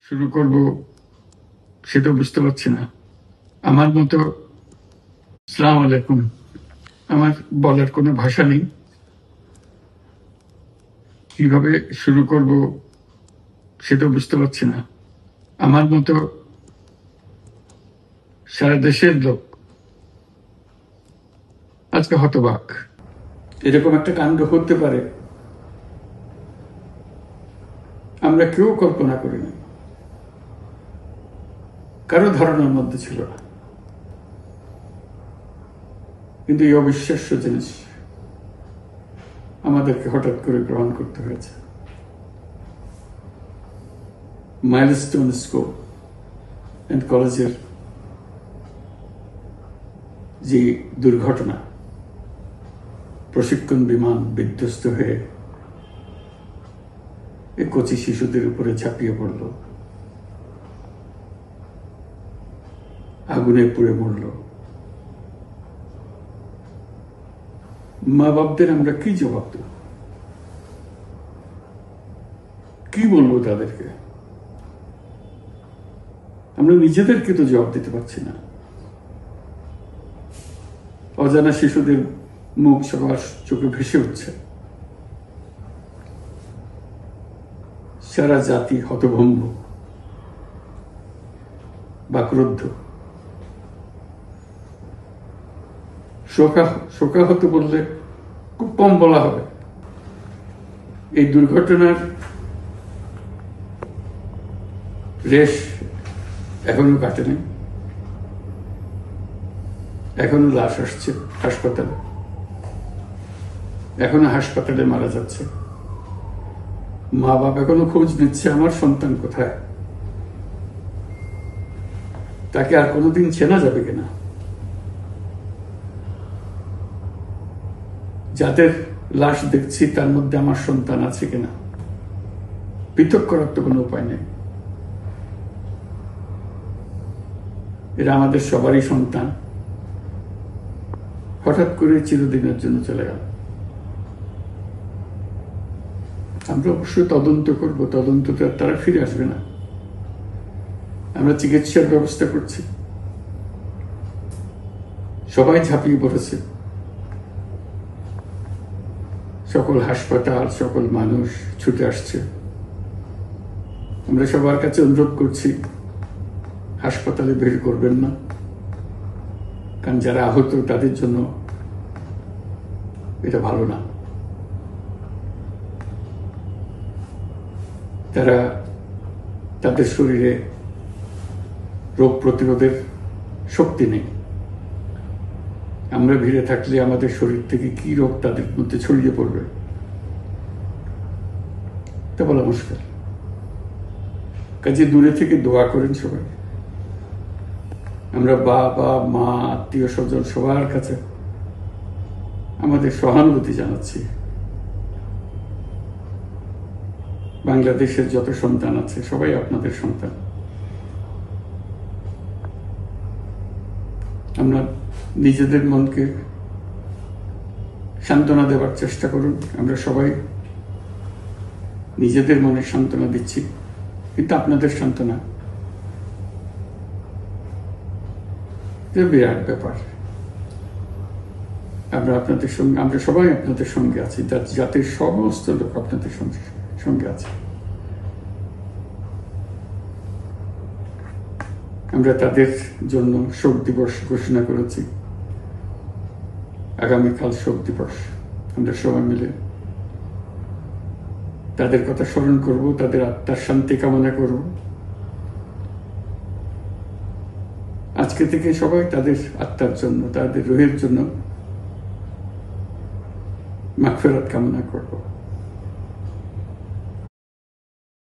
শুরু করব সেটা বুঝতে পারছি না। আমার মতো আসসালামু আলাইকুম, আমার বলার কোনো ভাষা নেই। কিভাবে শুরু করব সেটা বুঝতে পারছি না। আমার মতো সারা দেশের লোক আজকে হতবাক। এরকম একটা কাণ্ড হতে পারে আমরা কেউ কল্পনা করিনি, কারো ধারণার মধ্যে ছিল না। কিন্তু এই অবিশ্বাস্য জিনিস আমাদেরকে হঠাৎ করে গ্রহণ করতে হয়েছে। মাইলস্টোন স্কুল অ্যান্ড কলেজের যে দুর্ঘটনা, প্রশিক্ষণ বিমান বিধ্বস্ত হয়ে এই কচি শিশুদের উপরে ঝাঁপিয়ে পড়ল, আগুনে পুড়ে মরল। মা বাপদের আমরা কি জবাব দেব? কি বলবো তাদেরকে? আমরা নিজেদেরকে তো জবাব দিতে পারছি না। অজানা শিশুদের মুখ সবার চোখে ভেসে উঠছে। সারা জাতি হতভম্ব বা ক্রুদ্ধ। শোকাহত বললে খুব কম বলা হবে। এই দুর্ঘটনার রেশ এখনো কাটেনি। এখনো লাশ আসছে হাসপাতালে, এখনো হাসপাতালে মারা যাচ্ছে। মা বাবা এখনো খোঁজ নিচ্ছে আমার সন্তান কোথায়, তাকে আর কোনোদিন চেনা যাবে কিনা। যাদের লাশ দেখছি তার মধ্যে আমার সন্তান আছে কিনা পৃথক করার তো কোনো উপায় নেই। এরা আমাদের সবারই সন্তান, হঠাৎ করে চিরদিনের জন্য চলে গেল। আমরা অবশ্যই তদন্ত করব, তদন্ততে তারা ফিরে আসবে না। আমরা চিকিৎসার ব্যবস্থা করছি, সবাই ঝাঁপিয়ে পড়েছে। সকল হাসপাতাল, সকল মানুষ ছুটে আসছে। আমরা সবার কাছে অনুরোধ করছি, হাসপাতালে ভিড় করবেন না, কারণ যারা আহত তাদের জন্য এটা ভালো না। তারা তাদের শরীরে রোগ প্রতিরোধের শক্তি নেই। আমরা ভিড়ে থাকলে আমাদের শরীর থেকে কি রোগ তাদের মধ্যে ছড়িয়ে পড়বে তা বলা মুশকিল। কাজে দূরে থেকে দোয়া করেন সবাই। আমরা বাবা মা আত্মীয় স্বজন সবার কাছে আমাদের সহানুভূতি জানাচ্ছি। বাংলাদেশের যত সন্তান আছে সবাই আপনাদের সন্তান। আমরা নিজেদের মনকে সান্ত্বনা দেওয়ার চেষ্টা করুন। আমরা সবাই নিজেদের মনে সান্ত্বনা দিচ্ছি, কিন্তু আপনাদের সান্ত্বনা বিরাট ব্যাপার। আমরা সবাই আপনাদের সঙ্গে আছি, জাতির সমস্ত লোক আপনাদের সঙ্গে আছে। আমরা তাদের জন্য শোক দিবস ঘোষণা করেছি। আগামীকাল শোক দিবস। আমরা সবাই মিলে তাদের কথা স্মরণ করব, তাদের আত্মার শান্তি কামনা করব। আজকে থেকে সবাই তাদের আত্মার জন্য, তাদের রুহের জন্য মাগফিরাত কামনা করব।